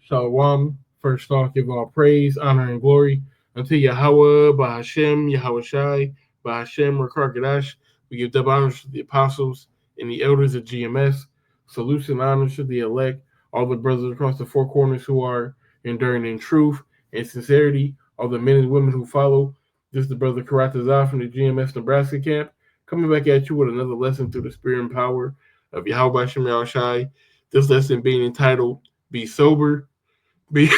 Shalom. First off, give all praise, honor, and glory unto Yahweh, Bahashem, Yahweh Shai, Bahashem, Rakar. We give double honors to the apostles and the elders of GMS. Salutes and honors to the elect, all the brothers across the four corners who are enduring in truth and sincerity, all the men and women who follow. This is the brother Karatazar from the GMS Nebraska camp, coming back at you with another lesson through the spirit and power of Yahweh Bahashem, Yahweh Shai. This lesson being entitled, Be Sober, be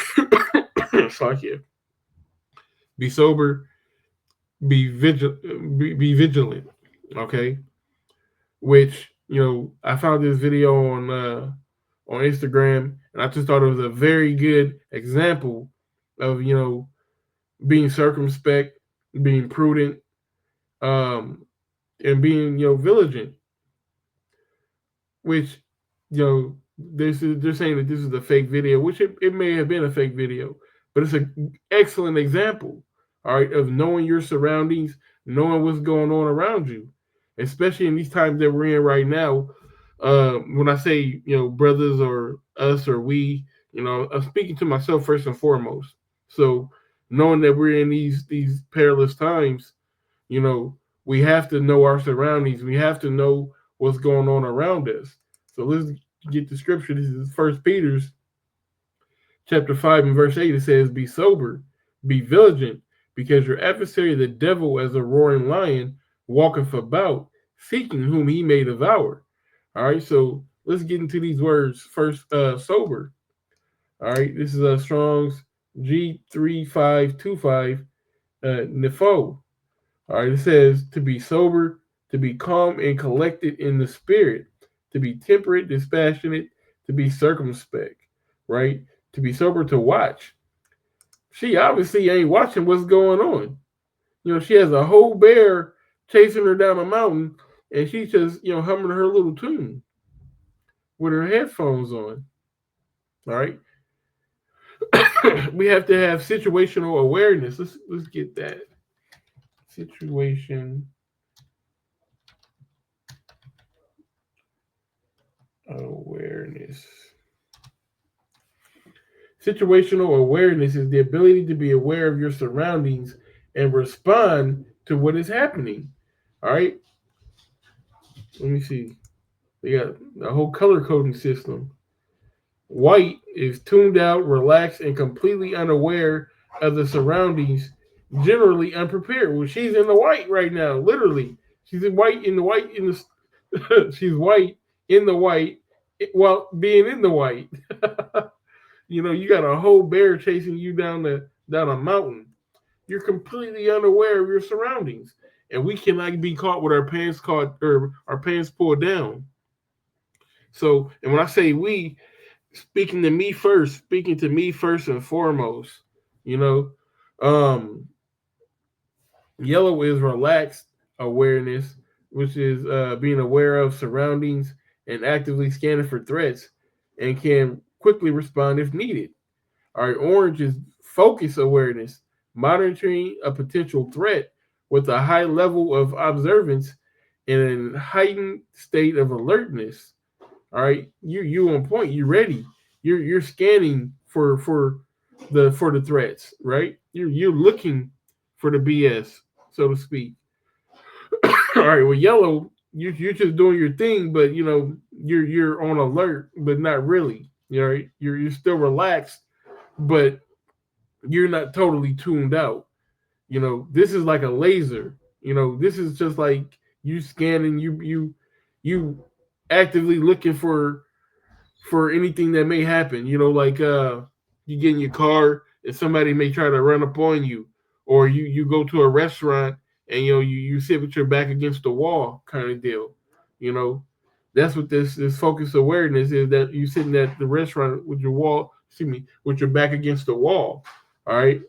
be sober, be vigilant. Okay, which I found this video on Instagram, and I just thought it was a very good example of being circumspect, being prudent, and being vigilant. Which they're saying that this is a fake video, which it may have been a fake video, but it's an excellent example, all right, of knowing your surroundings, knowing what's going on around you, especially in these times that we're in right now. When I say, brothers or us or we, I'm speaking to myself first and foremost. So knowing that we're in these perilous times, we have to know our surroundings. We have to know what's going on around us. So let's get the scripture. This is 1 Peter's chapter 5 and verse 8. It says, "Be sober, be vigilant, because your adversary, the devil, as a roaring lion, walketh about, seeking whom he may devour." All right, so let's get into these words first. Sober. All right, this is Strong's G3525 Nefo. All right, it says to be sober, to be calm and collected in the spirit, to be temperate, dispassionate, to be circumspect, right? To be sober, to watch. She obviously ain't watching what's going on. She has a whole bear chasing her down a mountain, and she's just, humming her little tune with her headphones on. All right. We have to have situational awareness. Let's get that. Situation awareness. Situational awareness is the ability to be aware of your surroundings and respond to what is happening. All right. Let me see. They got a whole color coding system. White is tuned out, relaxed, and completely unaware of the surroundings, generally unprepared. Well, she's in the white right now, literally. She's in white in the white in the she's white in the white while being in the white. You got a whole bear chasing you down a mountain. You're completely unaware of your surroundings. And we cannot be caught with our pants pulled down. So, and when I say we, speaking to me first and foremost, yellow is relaxed awareness, which is being aware of surroundings and actively scanning for threats and can quickly respond if needed. All right, orange is focus awareness, monitoring a potential threat with a high level of observance and a heightened state of alertness. All right, you on point, you ready. You're scanning for the threats, right? You're looking for the BS, so to speak. All right, well, yellow, you're just doing your thing, but you're on alert, but not really. You're still relaxed, but you're not totally tuned out. This is like a laser. This is just like you scanning, you actively looking for anything that may happen. Like you get in your car and somebody may try to run up on you, or you go to a restaurant and you sit with your back against the wall kind of deal. You know, that's what this focus awareness is. That you sitting at the restaurant with your wall, excuse me, with your back against the wall. All right,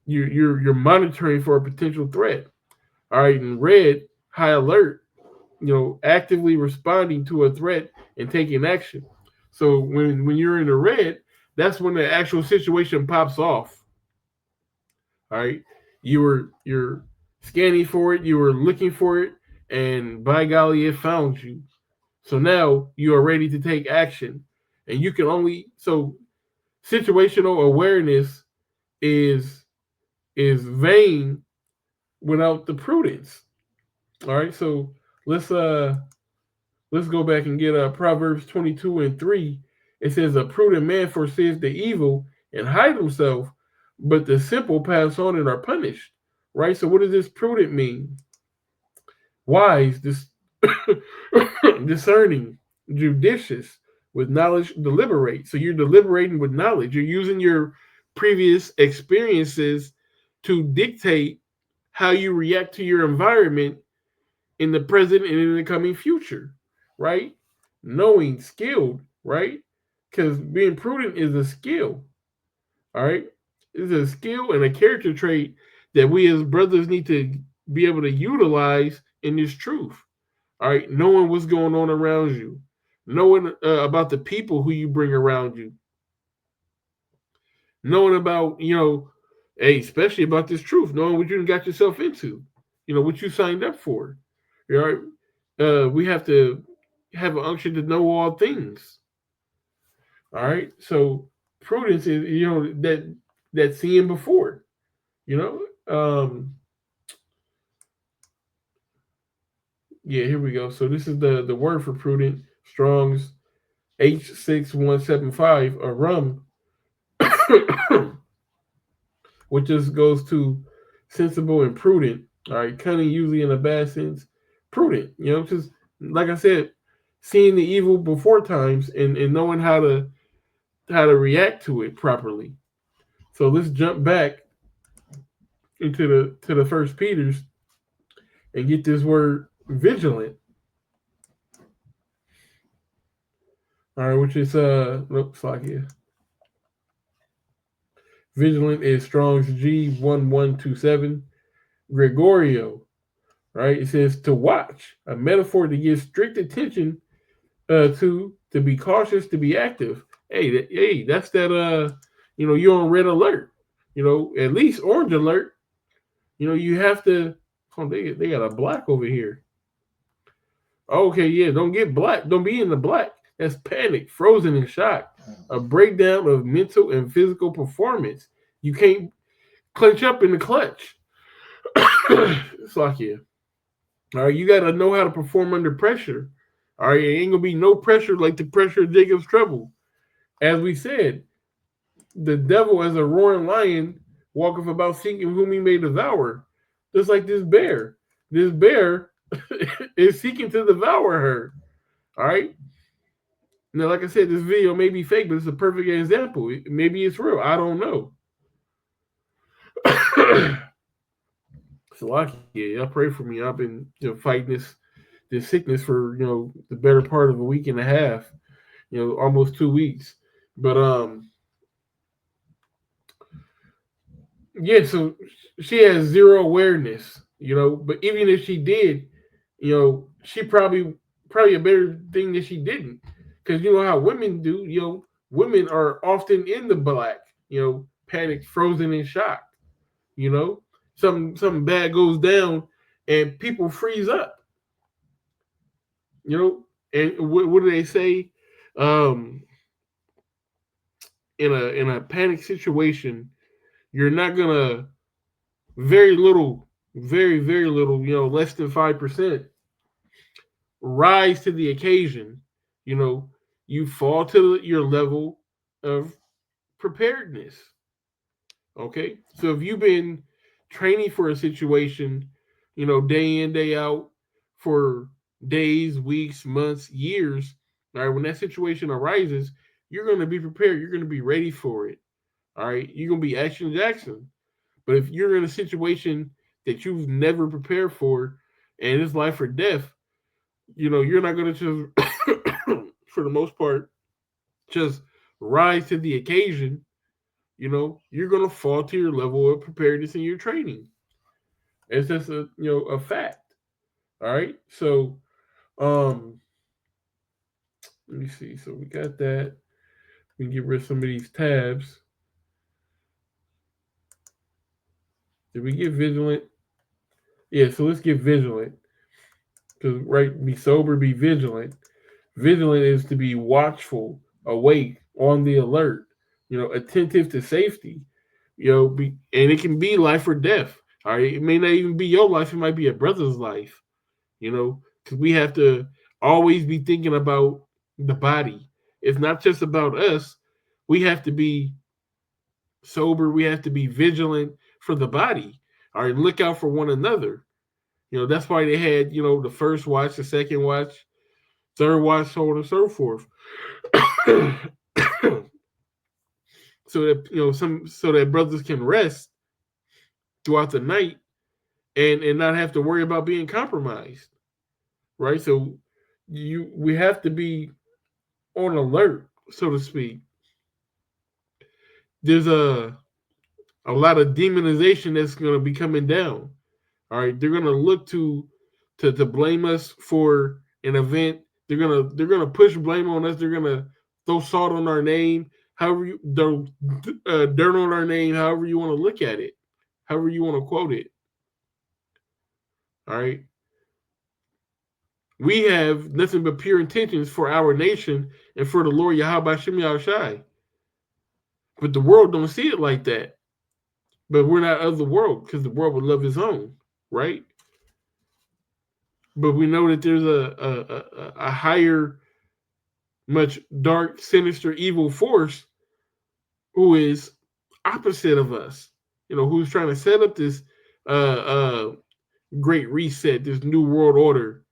you're monitoring for a potential threat. All right, in red, high alert. Actively responding to a threat and taking action. So when you're in the red, that's when the actual situation pops off. All right, you're scanning for it, you were looking for it, and by golly, it found you. So now you are ready to take action, and you can only so situational awareness is is vain without the prudence. All right, so let's uh let's go back and get Proverbs 22:3. It says, "A prudent man foresees the evil and hide himself, but the simple pass on and are punished." Right. So, what does this prudent mean? Wise, discerning, judicious, with knowledge, deliberate. So, you're deliberating with knowledge. You're using your previous experiences to dictate how you react to your environment in the present and in the coming future, right? Knowing, skilled, right? Because being prudent is a skill, all right? It's a skill and a character trait that we as brothers need to be able to utilize in this truth, all right? Knowing what's going on around you, knowing about the people who you bring around you, knowing about, hey, especially about this truth, knowing what you got yourself into, what you signed up for. All right. We have to have an unction to know all things. All right. So prudence is that seeing before. You know. Yeah. Here we go. So this is the word for prudent. Strong's H6175 or rum, which just goes to sensible and prudent. All right. Cunning usually in a bad sense. Prudent. Just like I said, seeing the evil before times and knowing how to react to it properly. So let's jump back into the first Peter's and get this word vigilant. All right, which is looks like here. Vigilant is Strong's G1127. Gregorio, right? It says to watch, a metaphor to give strict attention to be cautious, to be active. Hey, that's that you're on red alert. At least orange alert. You have to. Oh, they got a black over here. Okay, yeah, don't get black. Don't be in the black. That's panic, frozen in shock, a breakdown of mental and physical performance. You can't clench up in the clutch. It's like, yeah. All right, you got to know how to perform under pressure. All right, it ain't going to be no pressure like the pressure of Jacob's trouble. As we said, the devil as a roaring lion walketh about seeking whom he may devour. Just like this bear. This bear is seeking to devour her. All right. Now, like I said, this video may be fake, but it's a perfect example. Maybe it's real. I don't know. So, like, yeah, y'all pray for me. I've been fighting this sickness for the better part of a week and a half. Almost 2 weeks. But yeah. So she has zero awareness. But even if she did, she probably a better thing that she didn't, because you know how women do. Women are often in the black. Panicked, frozen in shock. Something bad goes down, and people freeze up. And what do they say? Um, in a panic situation, you're not gonna very little, very little. Less than 5% rise to the occasion. You know, you fall to your level of preparedness. Okay. So if you've been training for a situation, day in, day out for days, weeks, months, years, all right, when that situation arises, you're going to be prepared. You're going to be ready for it. All right. You're going to be Action Jackson. But if you're in a situation that you've never prepared for, and it's life or death, you're not going to just, for the most part, just rise to the occasion. You're going to fall to your level of preparedness in your training. It's just a fact. All right. So, um, let me see. So we got that. We can get rid of some of these tabs. Did we get vigilant? Yeah. So let's get vigilant. Because be sober, be vigilant. Vigilant is to be watchful, awake, on the alert. Attentive to safety. And it can be life or death. All right. It may not even be your life. It might be a brother's life. Because we have to always be thinking about the body. It's not just about us. We have to be sober. We have to be vigilant for the body. All right, look out for one another. That's why they had, the first watch, the second watch, third watch, so on and so forth. So that so that brothers can rest throughout the night and not have to worry about being compromised. Right? So we have to be on alert, so to speak. There's a lot of demonization that's going to be coming down. All right, they're going to look to blame us for an event. They're gonna push blame on us. They're gonna throw salt on our name. However you dirt on our name. However you want to look at it. However you want to quote it. All right. We have nothing but pure intentions for our nation and for the Lord Yahweh Shem Yahushai. But the world don't see it like that. But we're not of the world because the world would love his own, right? But we know that there's a higher, much dark, sinister, evil force who is opposite of us. Who's trying to set up this great reset, this new world order,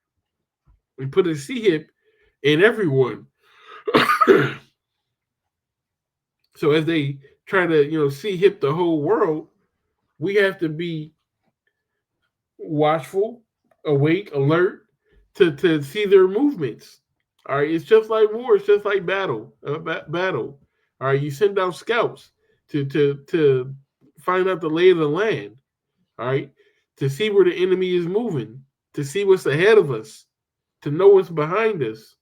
and put a C-hip in everyone. So as they try to, C-hip the whole world, we have to be watchful, awake, alert to see their movements. All right, it's just like war. It's just like battle. All right, you send out scouts to find out the lay of the land. All right, to see where the enemy is moving, to see what's ahead of us, to know what's behind us.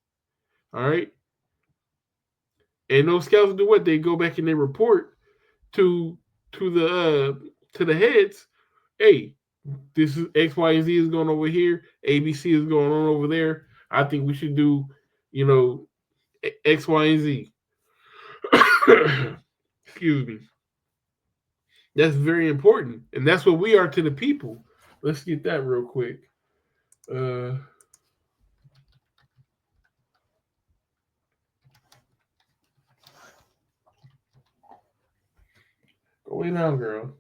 All right, and those scouts do what? They go back and they report to the heads. Hey, this is X, Y, and Z is going over here. ABC is going on over there. I think we should do, X, Y, and Z. Excuse me. That's very important. And that's what we are to the people. Let's get that real quick. Go lay down, girl.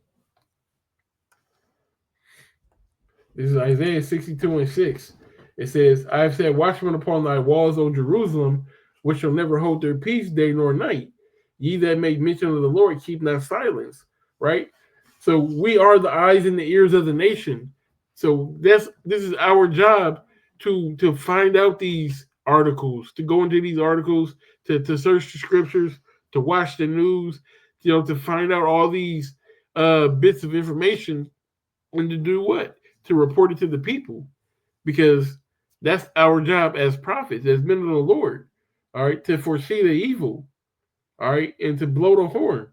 This is Isaiah 62:6. It says, I have set watchmen upon thy walls, O Jerusalem, which shall never hold their peace day nor night. Ye that make mention of the Lord, keep not silence. Right? So we are the eyes and the ears of the nation. So this is our job to find out these articles, to go into these articles, to search the scriptures, to watch the news, to find out all these bits of information, and to do what? To report it to the people, because that's our job as prophets, as men of the Lord. All right, to foresee the evil. All right, and to blow the horn,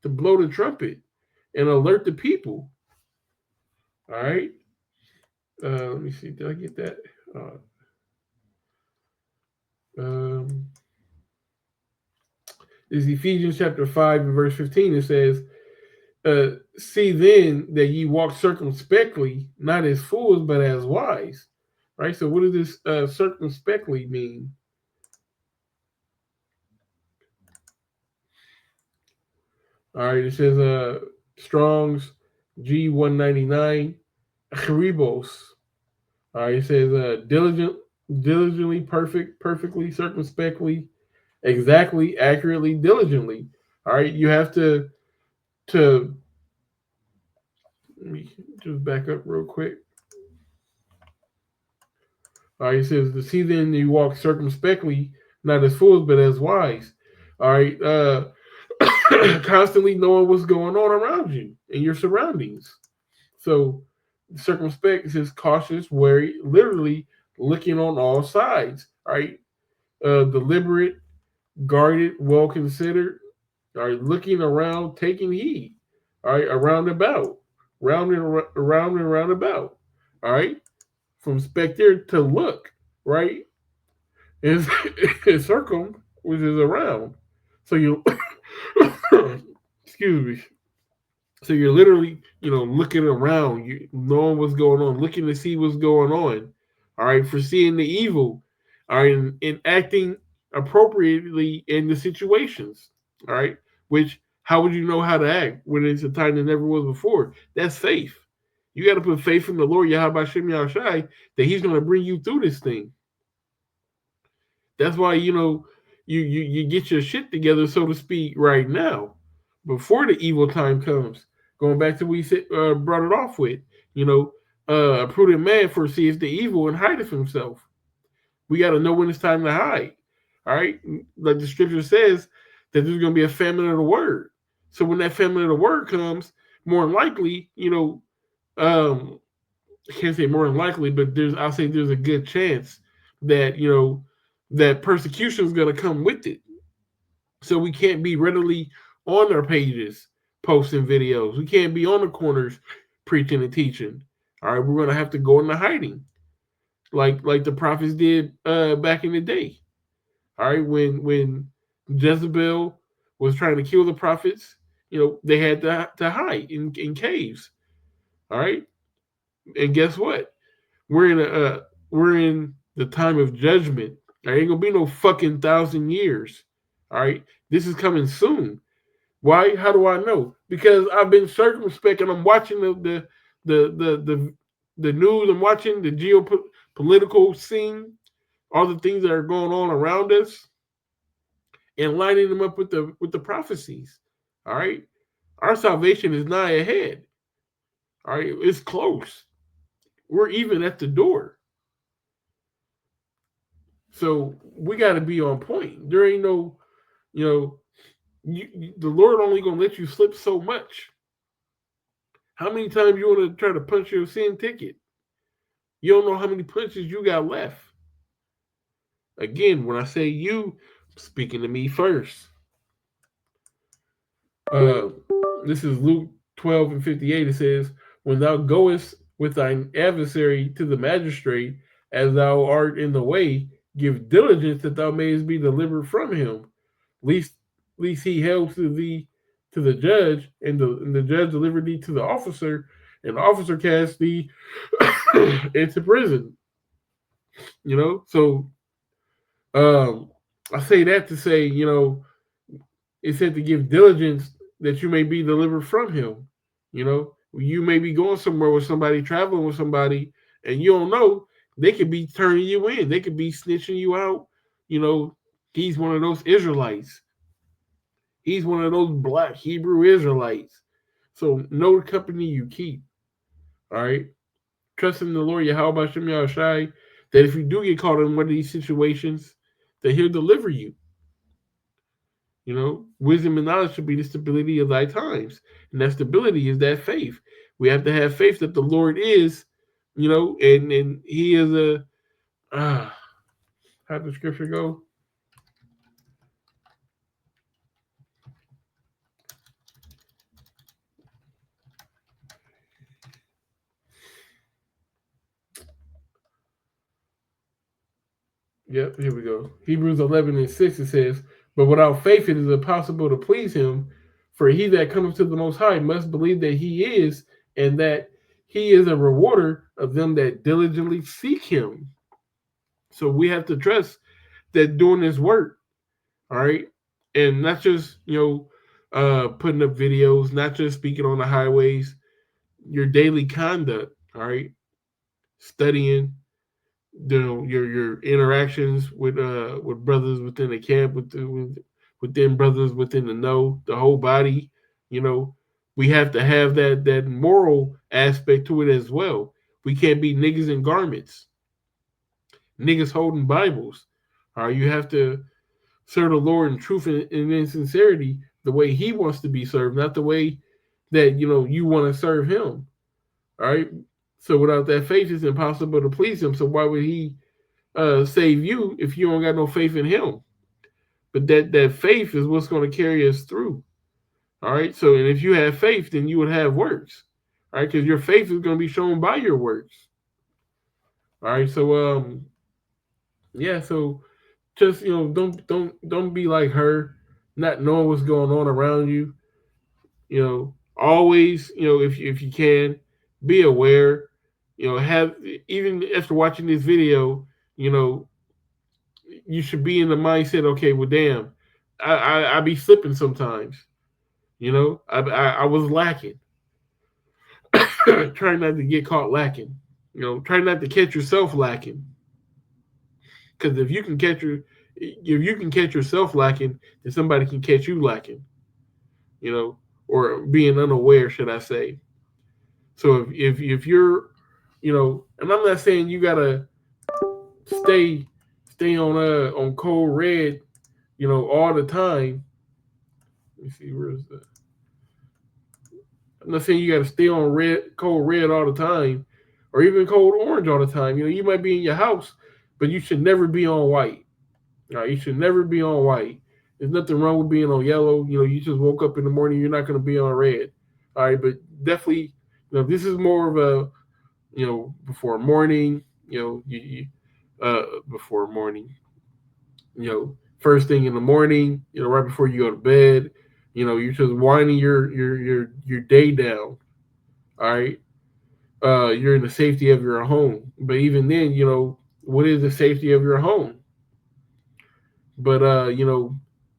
to blow the trumpet, and alert the people. All right. Let me see. Did I get that? This is Ephesians chapter 5 and verse 15. It says, see then that ye walk circumspectly, not as fools, but as wise. Right? So what does this circumspectly mean? All right, it says Strong's G199, Charibos. All right, it says diligently, perfectly, circumspectly, exactly, accurately, diligently. All right, you have to let me Just back up real quick. All right, it says, "To see then you walk circumspectly, not as fools, but as wise." All right, constantly knowing what's going on around you and your surroundings. So, circumspect is cautious, wary, literally looking on all sides. All right, deliberate, guarded, well considered. All right, looking around, taking heed. All right, around about, around and round about. All right, from spectator to look. Right, is is circum, which is around. So you, excuse me. So you're literally, looking around, you knowing what's going on, looking to see what's going on. All right, foreseeing the evil. All right, and acting appropriately in the situations. All right, which how would you know how to act when it's a time that never was before? That's faith. You got to put faith in the Lord, Yahweh Shem Yahushai, that He's going to bring you through this thing. That's why you get your shit together, so to speak, right now, before the evil time comes. Going back to what we said, brought it off with, a prudent man foresees the evil and hideth himself. We got to know when it's time to hide. All right, like the scripture says that there's going to be a famine of the word. So when that famine of the word comes, more than likely, um, I can't say more than likely, but I'll say there's a good chance that that persecution is going to come with it. So we can't be readily on our pages posting videos. We can't be on the corners preaching and teaching. All right, we're going to have to go into hiding, like the prophets did back in the day. All right, when Jezebel was trying to kill the prophets, they had to hide in caves. All right, and guess what? We're in the time of judgment. There ain't gonna be no fucking 1,000 years. All right, this is coming soon. Why? How do I know? Because I've been circumspect and I'm watching the news. I'm watching the geopolitical scene, all the things that are going on around us, and lining them up with the prophecies. All right, our salvation is nigh ahead. All right, it's close. We're even at the door. So we got to be on point. There ain't no, you know, the Lord only gonna let you slip so much. How many times you want to try to punch your sin ticket? You don't know how many punches you got left. Again, when I say you, I'm speaking to me first. Uh, this is Luke 12:58. It says, "When thou goest with thine adversary to the magistrate, as thou art in the way, give diligence that thou mayest be delivered from him. Least, least he held to thee to the judge, and the judge delivered thee to the officer, and the officer cast thee into prison." So um, I say that to say, it said to give diligence that you may be delivered from him. You may be going somewhere with somebody, traveling with somebody, and you don't know, they could be turning you in. They could be snitching you out. You know, he's one of those Israelites. He's one of those black Hebrew Israelites. So know the company you keep. All right. Trust in the Lord Yahweh Shem Yahushai, that if you do get caught in one of these situations, that he'll deliver you. Wisdom and knowledge should be the stability of thy times. And that stability is that faith. We have to have faith that the Lord is, and he is how does the scripture go? Yep, here we go. Hebrews 11:6, it says, "But without faith it is impossible to please him, for he that cometh to the Most High must believe that he is, and that he is a rewarder of them that diligently seek him." So we have to trust that doing this work, all right, and not just putting up videos, not just speaking on the highways, your daily conduct, all right, studying, your interactions with brothers within the camp, within brothers within the know, the whole body, you know, We have to have that moral aspect to it as well. We can't be niggas in garments, niggas holding Bibles. All right, you have to serve the Lord in truth and in sincerity, the way He wants to be served, not the way that you want to serve Him. All right. So without that faith, it's impossible to please Him. So why would He save you if you don't got no faith in Him? But that faith is what's going to carry us through. All right. So and if you have faith, then you would have works. All right, because your faith is going to be shown by your works. All right. So yeah. So just don't be like her, not knowing what's going on around you. Always if you can be aware. Have even after watching this video, you know you should be in the mindset. Okay, well, damn, I be slipping sometimes. I was lacking. Try not to get caught lacking. Try not to catch yourself lacking. Because if you can catch yourself lacking, then somebody can catch you lacking. You know, or being unaware, should I say? So if you're, and I'm not saying you gotta stay stay on cold red, all the time. Let me see, where's the? I'm not saying you got to stay on cold red all the time, or even cold orange all the time. You might be in your house, but you should never be on white. All right, you should never be on white. There's nothing wrong with being on yellow. You just woke up in the morning. You're not going to be on red. All right, but definitely, this is more of a, before morning. Before morning. First thing in the morning. Right before you go to bed. You're just winding your day down. All right. You're in the safety of your home. But even then, what is the safety of your home? But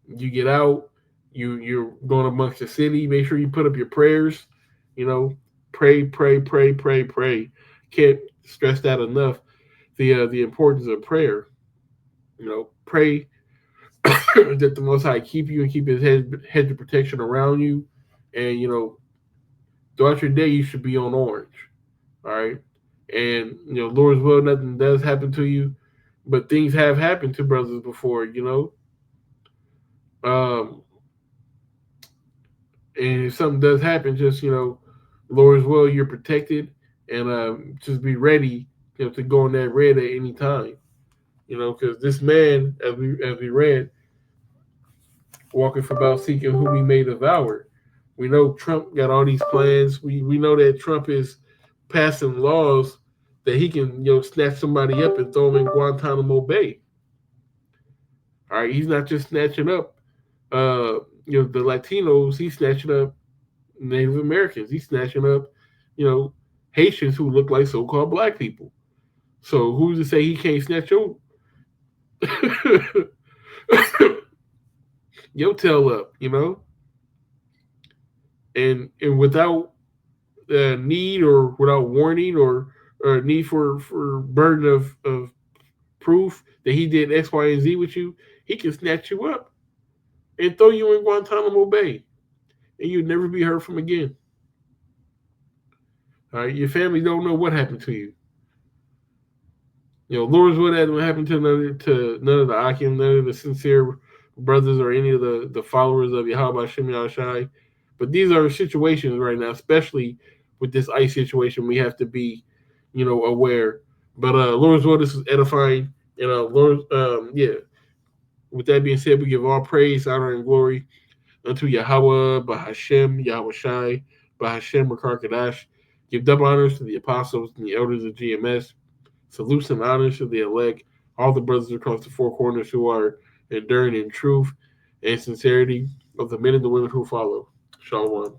you get out, you're going amongst the city. Make sure you put up your prayers. Pray, pray, pray, pray, pray. Can't stress that enough. The importance of prayer. Pray that the Most High keep you and keep His hedge of protection around you, and throughout your day you should be on orange. All right, and Lord's will, nothing does happen to you, but things have happened to brothers before. Um, and if something does happen, just Lord's will, you're protected, and just be ready, to go on that red at any time. Because this man, as we read, walking for about seeking whom he may devour. We know Trump got all these plans. We know that Trump is passing laws that he can snatch somebody up and throw them in Guantanamo Bay. All right, he's not just snatching up the Latinos. He's snatching up Native Americans. He's snatching up you know Haitians who look like so-called black people. So who's to say he can't snatch your tail up? And without need or without warning or need for burden of proof that he did X, Y, and Z with you, he can snatch you up and throw you in Guantanamo Bay, and you'd never be heard from again. All right, your family don't know what happened to you. Lord's what happened to none of the Akim, none of the sincere brothers or any of the followers of Yahweh Shem Yahushai. But these are situations right now, especially with this ICE situation, we have to be, aware. But Lord's will, this is edifying. Lord, yeah. With that being said, we give all praise, honor, and glory unto Yahweh, Bahashem, Yahweh Shai, Bahashem, Makar Kadash. Give double honors to the apostles and the elders of GMS. Salutes and honors to the elect, all the brothers across the four corners who are enduring in truth and sincerity of the men and the women who follow. Shalom.